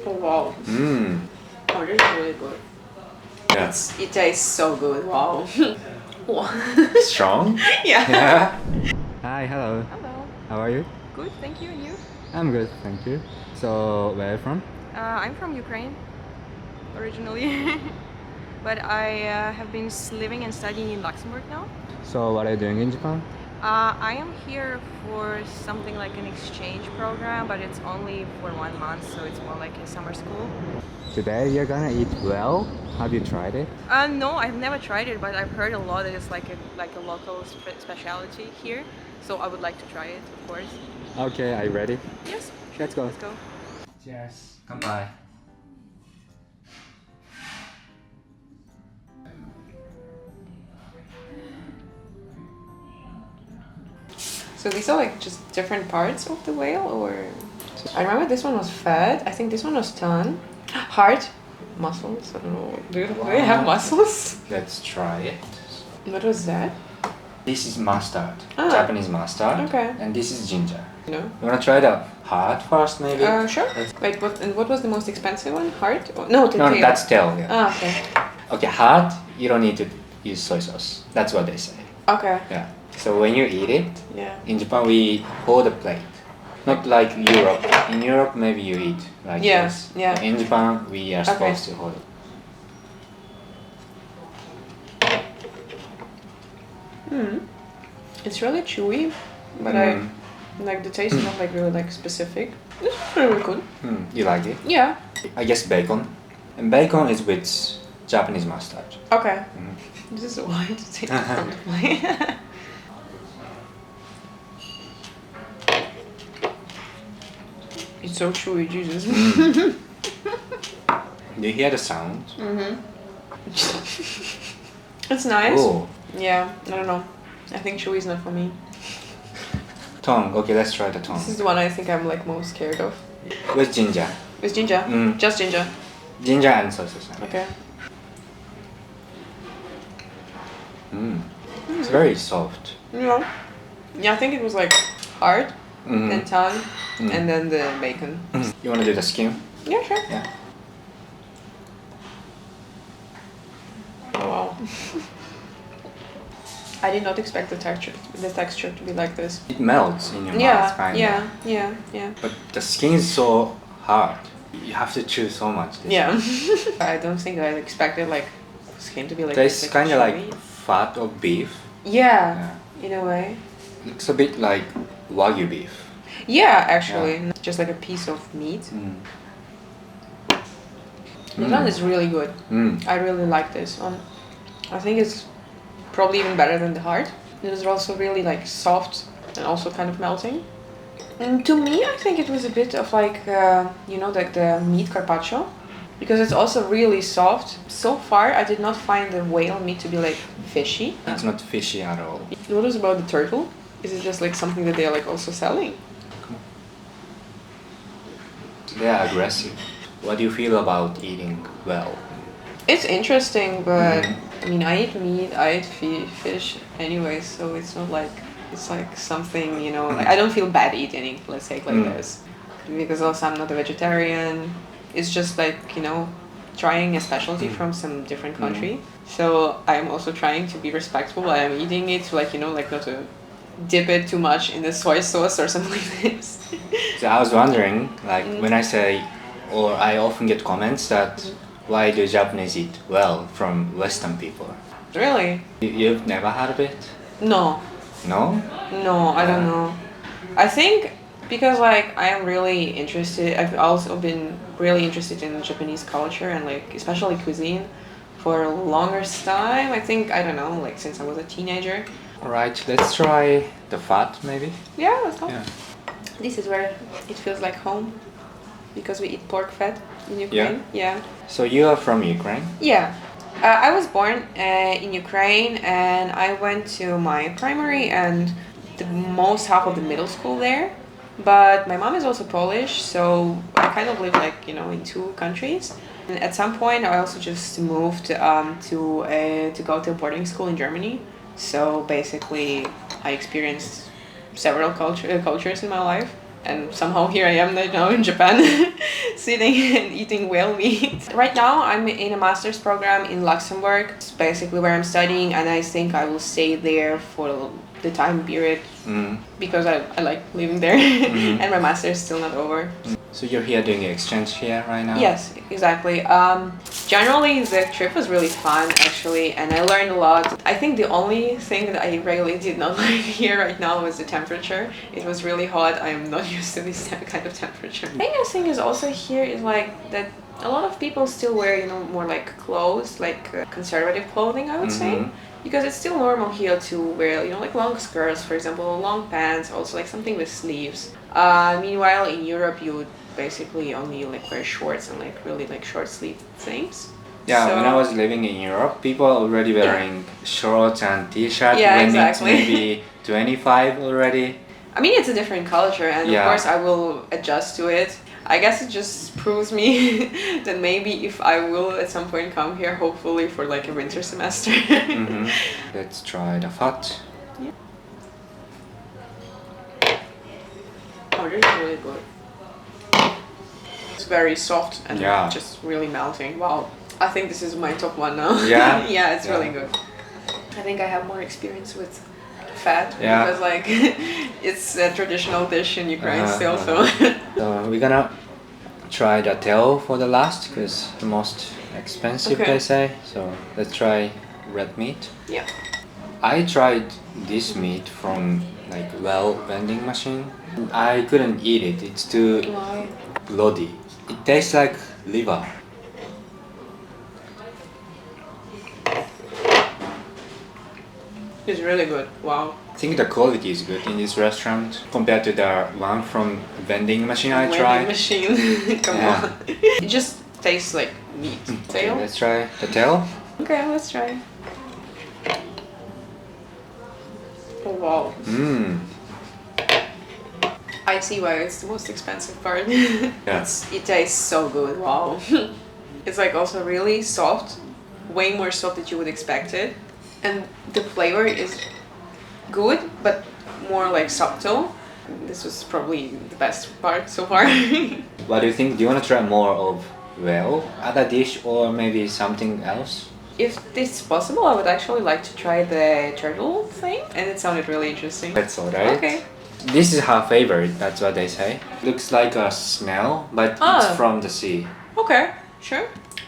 Oh wow. Oh, this is really good. Yes. It tastes so good. Wow. Wow. Strong? Yeah. Hi, hello. Hello. How are you? Good, thank you. And you? I'm good, thank you. So, where are you from? I'm from Ukraine, originally. But I have been living and studying in Luxembourg now. So, what are you doing in Japan? I am here for something like an exchange program, but it's only for 1 month, so it's more like a summer school. Today you're gonna eat well. Have you tried it? No, I've never tried it, but I've heard a lot that it's like a local specialty here. So I would like to try it, of course. Okay, are you ready? Yes, sure. Let's go. Let's go. Cheers. Kanpai. So these are like just different parts of the whale, or I remember this one was fat. I think this one was tongue, heart, muscles. I don't know. Do you have muscles? Let's try it. What was that? This is mustard, Ah. Japanese mustard. Okay. And this is ginger. No. You wanna try the heart first, maybe? Sure. Wait, what was the most expensive one? Heart? No, the No, tail. that's tail. Yeah. Ah, okay. Okay, heart, you don't need to use soy sauce. That's what they say. Okay. Yeah. So when you eat it, Yeah. in Japan we hold a plate. Not like Europe. In Europe, maybe you eat like Yeah, this. yeah. In Japan, we are supposed to hold it. It's really chewy, but I like the taste is not like really like specific. It's really good. You like it? Yeah. I guess bacon. And bacon is with Japanese mustard. Okay. This is why to take it from the plate. It's so chewy, Jesus. Do you hear the sound? It's nice. Oh, Yeah, I don't know. I think chewy is not for me. tongue. Okay, let's try the tongue. This is the one I think I'm like most scared of. With ginger. With ginger? Just ginger. Ginger and soy sauce. Okay. It's very soft. Yeah. Yeah, I think it was like heart, then tongue, and then the bacon. You want to do the skin? Yeah, sure. Yeah. Oh, wow. I did not expect the texture to be like this. It melts in your mouth, Yeah, kind yeah. But the skin is so hard. You have to chew so much. Yeah. I don't think I expected like skin to be like Tastes this, kind of chewy. like fat of beef. Yeah, in a way. Looks a bit like Wagyu beef. Yeah, actually, just like a piece of meat. This one is really good. I really like this one. I think it's probably even better than the heart. It is also really like soft and also kind of melting. And to me, I think it was a bit of like, like the meat carpaccio, because it's also really soft. So far, I did not find the whale meat to be like fishy. It's not fishy at all. What is about the turtle? Is it just like something that they are like also selling? They are aggressive. What do you feel about eating well? It's interesting, but I mean, I eat meat, I eat fish anyway, so it's not like it's like something, like I don't feel bad eating, let's say it like this. Because also I'm not a vegetarian. It's just like, trying a specialty from some different country. So I'm also trying to be respectful while I'm eating it, like, like not to dip it too much in the soy sauce or something like this. So I was wondering, like when I say, or I often get comments that why do Japanese eat well from Western people? Really? You've never had of it? No. No? No, I don't know. I think because like I am really interested, I've also been really interested in Japanese culture and like especially cuisine for a longer time. I think, I don't know, like since I was a teenager. Alright, let's try the fat maybe. Yeah, let's go. Yeah. This is where it feels like home because we eat pork fat in Ukraine. Yeah. So you are from Ukraine? Yeah. I was born in Ukraine and I went to my primary and the most half of the middle school there. But my mom is also Polish, so I kind of live like, in two countries. And at some point I also just moved to go to a boarding school in Germany. So basically I experienced several cultures in my life. And somehow here I am right now in Japan, sitting and eating whale meat. Right now I'm in a master's program in Luxembourg. It's basically where I'm studying, and I think I will stay there for the time period because I like living there and my master is still not over. So you're here doing exchange here right now? Yes, exactly. Generally the trip was really fun actually, and I learned a lot. I think the only thing that I really did not like here right now was the temperature. It was really hot. I am not used to this kind of temperature. The thing is also here is like that a lot of people still wear, you know, more like clothes, like conservative clothing, I would say. Because it's still normal here to wear, you know, like long skirts, for example, long pants, also like something with sleeves. Meanwhile, in Europe, you would basically only like wear shorts and like really like short sleeve things. Yeah, So- when I was living in Europe, people are already wearing shorts and t-shirt Yeah, when exactly. it's maybe 25 already. I mean, it's a different culture, and Yeah. of course I will adjust to it. I guess it just proves me that maybe if I will at some point come here, hopefully for like a winter semester. Let's try the fat. Oh, this is really good. It's very soft and Yeah. just really melting. Wow. I think this is my top one now. Yeah? Yeah, it's Yeah. really good. I think I have more experience with fat Yeah. because like it's a traditional dish in Ukraine still, so. So we're gonna try the tail for the last because the most expensive Okay. they say. So let's try red meat. Yeah. I tried this meat from like vending machine. I couldn't eat it. It's too Why? bloody. It tastes like liver. It's really good. Wow. I think the quality is good in this restaurant compared to the one from vending machine I Vending tried. machine. Come Yeah. on. It just tastes like meat. Okay, Tail? let's try the tail. Okay, let's try. Oh wow. Mmm. I see why it's the most expensive part. Yeah. It tastes so good. Wow. It's like also really soft, way more soft than you would expect it, and the flavor is good, but more like subtle. This was probably the best part so far. What do you think? Do you want to try more of other dish or maybe something else? If this is possible, I would actually like to try the turtle thing, and it sounded really interesting. That's alright. Okay. This is her favorite, that's what they say. Looks like a snail, but Ah. it's from the sea. Okay, sure.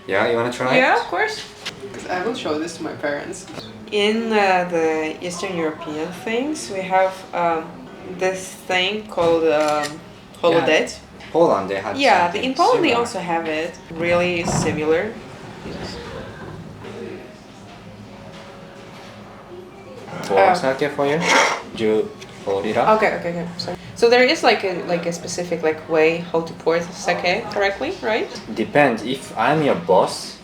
Yeah, you wanna try Yeah, it? of course. Because I will show this to my parents. In the Eastern European things, we have this thing called holodet. Poland, they had Yeah, something in Poland they similar. also have it. Really similar. Pour sake for you. Do you hold it up? Okay. Sorry. So there is like a specific like way how to pour the sake correctly, right? Depends. If I'm your boss,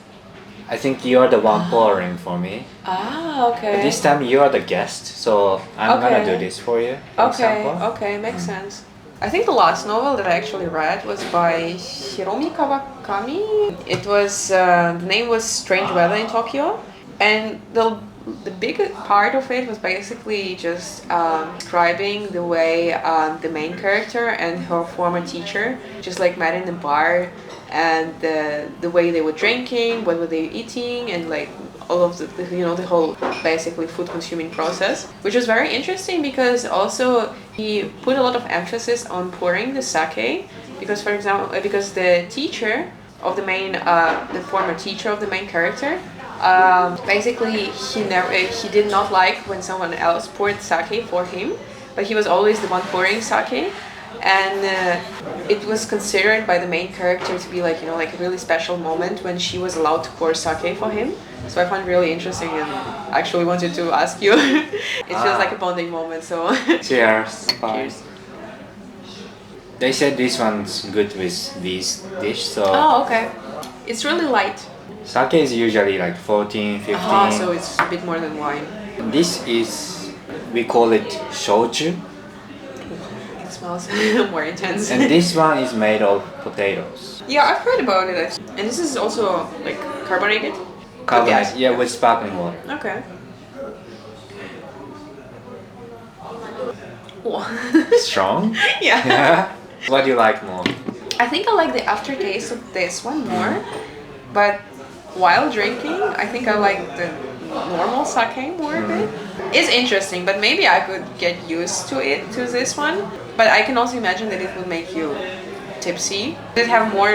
I think you're the one pouring for me. Ah, okay. But this time you're the guest, so I'm gonna Okay. do this for you. Okay, example. okay, makes sense. I think the last novel that I actually read was by Hiromi Kawakami. It was the name was Strange Weather in Tokyo, and the big part of it was basically just describing the way the main character and her former teacher just like met in a bar, and the way they were drinking, what were they eating, and like all of the whole basically food consuming process, which was very interesting because also he put a lot of emphasis on pouring the sake because, for example, because the teacher of the main, the former teacher of the main character, basically he did not like when someone else poured sake for him, but he was always the one pouring sake. And it was considered by the main character to be like, like a really special moment when she was allowed to pour sake for him. So I found it really interesting and actually wanted to ask you. It feels like a bonding moment, so. Cheers. Bye. Cheers. They said this one's good with this dish, so Oh, okay. It's really light. sake is usually like 14, 15. Ah, so it's a bit more than wine. This is, we call it shochu, It smells more intense. and this one is made of potatoes. Yeah, I've heard about it. And this is also like carbonated? Carbonated, Okay. yeah, with sparkling water. Okay. Wow. Strong? Yeah. Yeah. What do you like more? I think I like the aftertaste of this one more, but while drinking, I think I like the normal sake more a bit. It's interesting, but maybe I could get used to this one. But I can also imagine that it would make you tipsy. Does it have more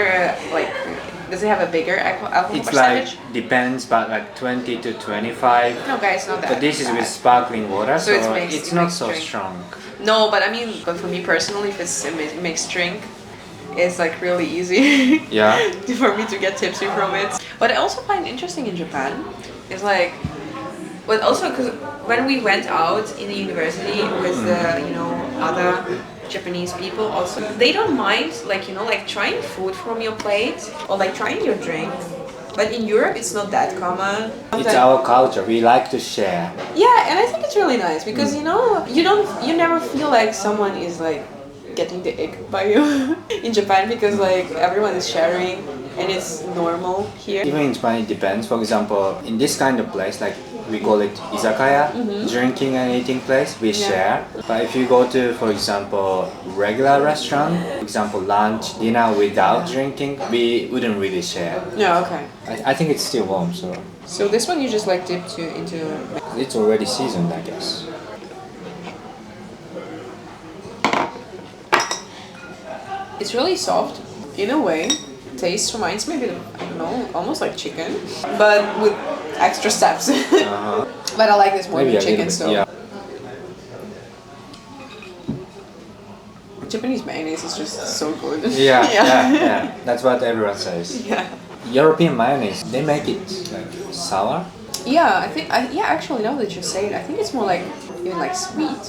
does it have a bigger alcohol It's percentage? like depends, but like 20 to 25. Okay, it's not that. But this is bad. with sparkling water, So so it's mixed- it's not mixed so drink. strong. No, but I mean, but for me personally, if it's a mixed drink, it's like really easy Yeah. for me to get tipsy from it. What I also find interesting in Japan is like, but also because when we went out in the university with other Japanese people, also they don't mind like trying food from your plate or like trying your drink. But in Europe, it's not that common. It's our culture. We like to share. Yeah, and I think it's really nice because you never feel like someone is like getting the ick by you in Japan because like everyone is sharing and it's normal here. Even in Japan, it depends. For example, in this kind of place, like we call it izakaya, drinking and eating place, we share. But if you go to, for example, regular restaurant, for example, lunch, dinner without drinking, we wouldn't really share. Yeah, okay. I think it's still warm, so So this one you just like dip into. it's already seasoned, I guess. It's really soft in a way. Taste reminds me a bit of, I don't know, almost like chicken, but with extra steps. Uh-huh. But I like this more Maybe than a little chicken, bit, so. yeah. Japanese mayonnaise is just so good. Yeah. That's what everyone says. Yeah. European mayonnaise, they make it like sour. Yeah, actually, now that you say it, I think it's more like, even like sweet.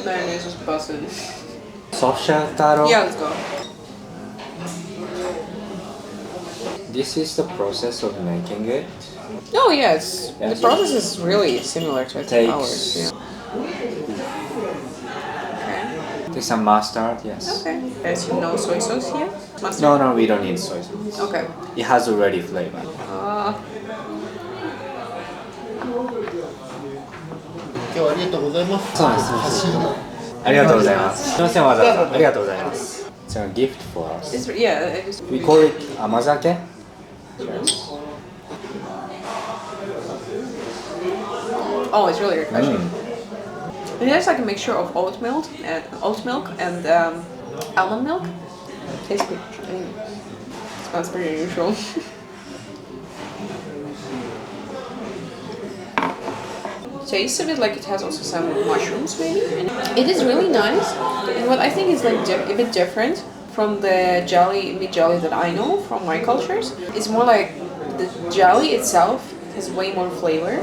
Mayonnaise is busted. Soft shell taro. Yeah, let's go. This is the process of making it. Oh, yes. Yeah. The process is really similar to Takes- ours. Yeah. Okay. Take some mustard, yes. Okay. There's no soy sauce here? Mustard? No, we don't need soy sauce. Okay. It has already flavor. 今日はありがとうございます。そうですありがとうございます。すみません、わざわざありがとうございます。It's a gift for us. It's, yeah, I just. We call it amazake. Oh, it's really refreshing. Mm. It has like a mixture of oat milk and almond milk. Tastes good. I mean, it smells pretty unusual. Tastes a bit like it has also some mushrooms maybe. It is really nice, and what I think is like a bit different from the meat jelly that I know from my cultures. It's more like the jelly itself has way more flavor,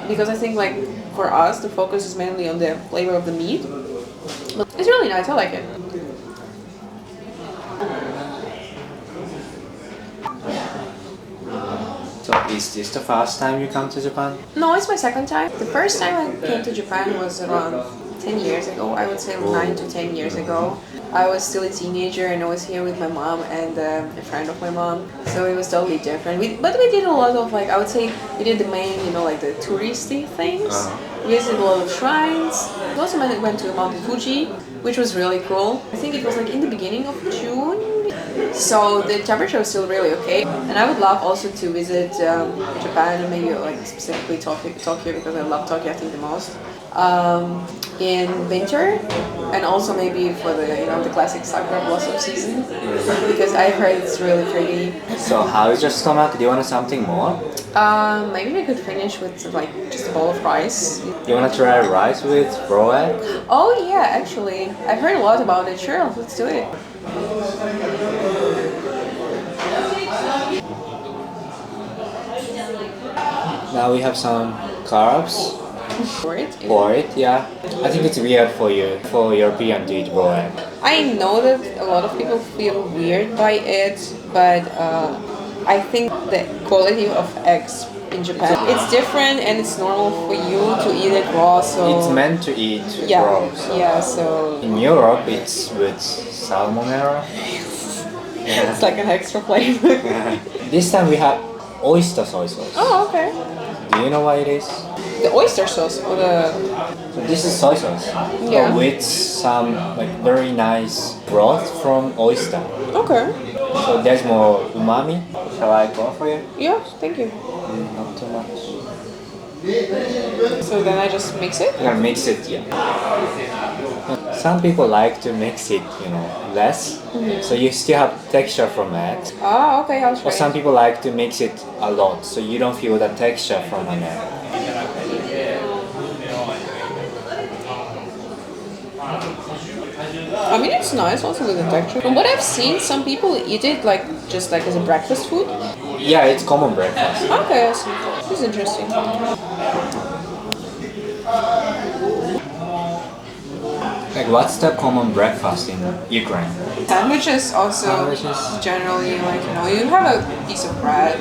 because I think like for us the focus is mainly on the flavor of the meat. But it's really nice. I like it. So is this the first time you come to Japan? No, it's my second time. The first time I came to Japan was around 10 years ago. I would say 9 to 10 years ago. I was still a teenager and I was here with my mom and a friend of my mom. So it was totally different. But we did a lot of I would say we did the main, like the touristy things. We visited a lot of shrines. We also went to Mount Fuji, which was really cool. I think it was in the beginning of June. So the temperature was still really okay, and I would love also to visit Japan, and maybe specifically Tokyo, because I love Tokyo I think the most. In winter, and also maybe for the classic sakura blossom season, because I heard it's really pretty. So how is your stomach? Do you want something more? Maybe we could finish with just a bowl of rice. You want to try rice with raw egg? Oh yeah, actually, I've heard a lot about it. Sure, let's do it. Now we have some carbs For it. for it, yeah. I think it's weird for European to eat raw egg. I know that a lot of people feel weird by it, but I think the quality of eggs in Japan, it's different and it's normal for you to eat it raw. So It's meant to eat yeah, raw. So. yeah. So In Europe, it's with salmonella. it's like an extra flavor. This time we have oyster soy sauce. Oh, okay. Do you know what it is? The oyster sauce or the... So this is soy sauce. Yeah. But with some like very nice broth from oyster. Okay. So there's more umami. Shall I go for you? Yeah, thank you. Not too much. So then I just mix it? You gotta mix it, yeah. Some people like to mix it, less. So you still have texture from eggs. Ah, okay, how Or strange. some people like to mix it a lot, so you don't feel the texture from an egg. I mean, it's nice also with the texture. From what I've seen, some people eat it like just like as a breakfast food. Yeah, it's common breakfast. Okay, I see. This is interesting. Like, what's the common breakfast in Ukraine? Sandwiches also Sandwiches. generally like, you have a piece of bread,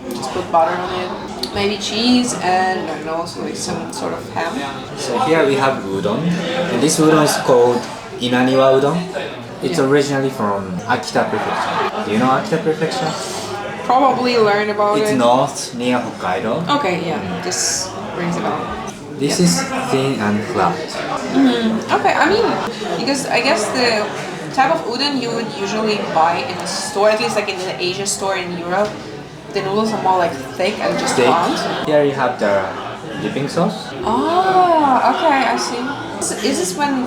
just put butter on it, maybe cheese and also like some sort of ham. So here we have udon, and this udon is called Inaniwa udon. It's originally from Akita Prefecture. Do you know Akita Prefecture? Probably learn about It's it. north near Hokkaido. Okay, yeah, this rings a bell. This is thin and flat. Okay, I mean, because I guess the type of udon you would usually buy in a store, at least like in the Asia store in Europe, the noodles are more like thick and just Thick. bland. Here you have the dipping sauce. Ah, okay, I see. Is this when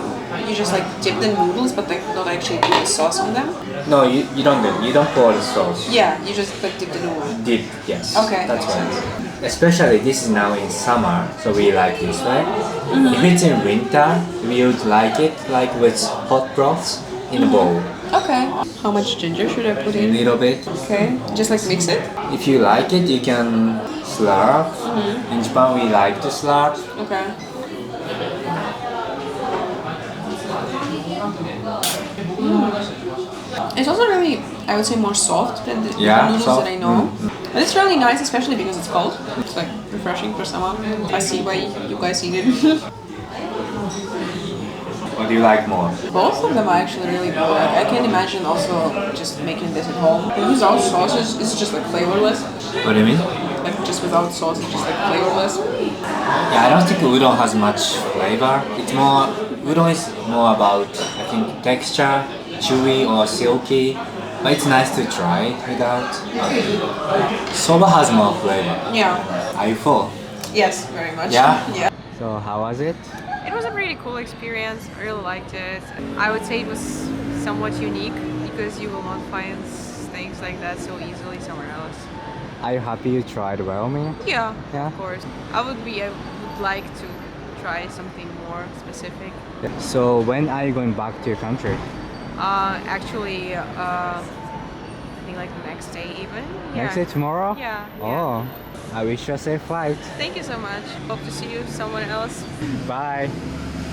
you just like dip the noodles but like not actually put the sauce on them? No, you don't do. You don't pour the sauce. Yeah, you just like dip the noodle. Dip, yes. Okay, That's makes right. Especially this is now in summer, so we like this way. If it's in winter, we would like it like with hot broths in a bowl. Okay. How much ginger should I put A in? little bit. Okay, just like mix it? If you like it, you can slurp. In Japan, we like to slurp. Okay. It's also really, I would say, more soft than the noodles soft. that I know. And it's really nice, especially because it's cold. It's like refreshing for summer. I see why you guys eat it. What do you like more? Both of them are actually really good. I can imagine also just making this at home. And without sauce, it's just like flavorless. What do you mean? Like just without sauce, it's just like flavorless. Yeah, I don't think udon has much flavor. It's more, udon is more about, I think, texture, chewy or silky. But it's nice to try it without. Soba has more flavor. Yeah. Are you full? Yes, very much. Yeah? Yeah. So how was it? It was a pretty cool experience. I really liked it. I would say it was somewhat unique because you will not find things like that so easily somewhere else. Are you happy you tried Wyoming? Yeah, Yeah? of course. I would like to try something more specific. So when are you going back to your country? Actually, I think like the next day even. Next day, tomorrow? Yeah. Oh, I wish you a safe flight. Thank you so much. Hope to see you somewhere else. Bye.